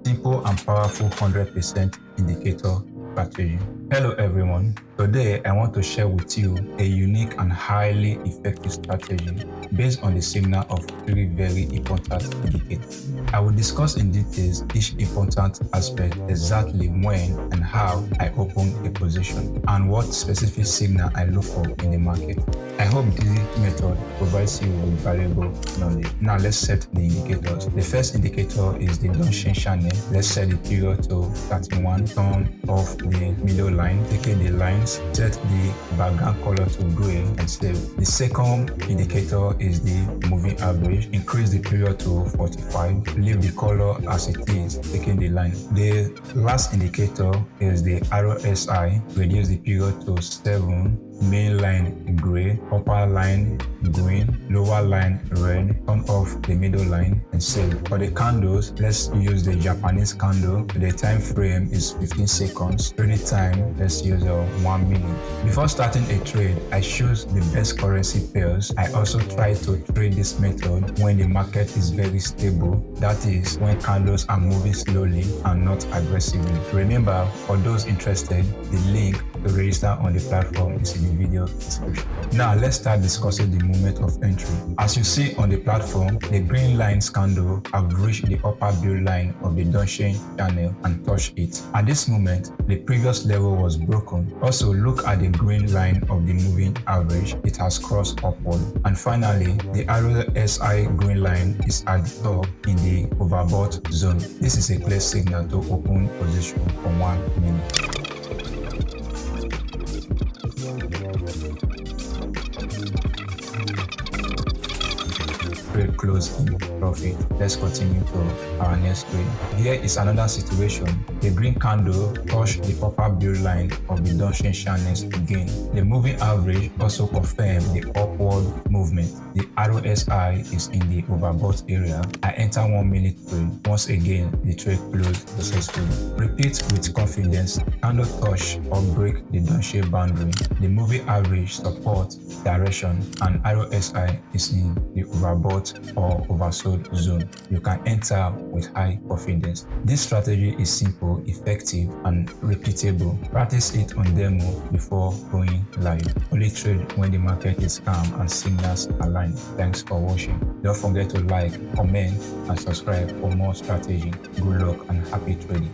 simple and powerful 100% indicator strategy. Hello everyone. Today I want to share with you a unique and highly effective strategy based on the signal of three very important indicators. I will discuss in details each important aspect, exactly when and how I open a position and what specific signal I look for in the market. I hope this method provides you with valuable knowledge. Now let's set the indicators. The first indicator is the Donchian channel. Let's set the period to 31, turn off the middle line, taking the lines, set the background color to gray and save. The second indicator is the moving average. Increase the period to 45, leave the color as it is, taking the line. The last indicator is the RSI. Reduce the period to 7, main line gray, upper line green, lower line red, turn off the middle line and save. For the candles, let's use the Japanese candle. The time frame is 15 seconds. Trading time, let's use 1 minute. Before starting a trade, I choose the best currency pairs. I also try to trade this method when the market is very stable, that is when candles are moving slowly and not aggressively. Remember, for those interested, the link to register on the platform is in the video description. Now let's start discussing the moment of entry. As you see on the platform, the green lines candle have reached the upper bill line of the Donchian channel and touched it. At this moment, the previous level was broken. Also look at the green line of the moving average. It has crossed upward. And finally, the RSI green line is at the top in the overbought zone. This is a clear signal to open position for 1 minute. Trade close in profit. Let's continue to our next trade. Here is another situation. The green candle touched the upper bill line of the Donchian channels again. The moving average also confirmed the upward movement. The RSI is in the overbought area. I enter 1 minute trade. Once again, the trade closed successfully. Repeat with confidence. Candle touch or break the Donchian boundary. The moving average support direction and RSI is in the overbought or oversold zone. You can enter with high confidence. This strategy is simple, effective, and repeatable. Practice it on demo before going live. Only trade when the market is calm and signals align. Thanks for watching. Don't forget to like, comment, and subscribe for more strategy. Good luck and happy trading.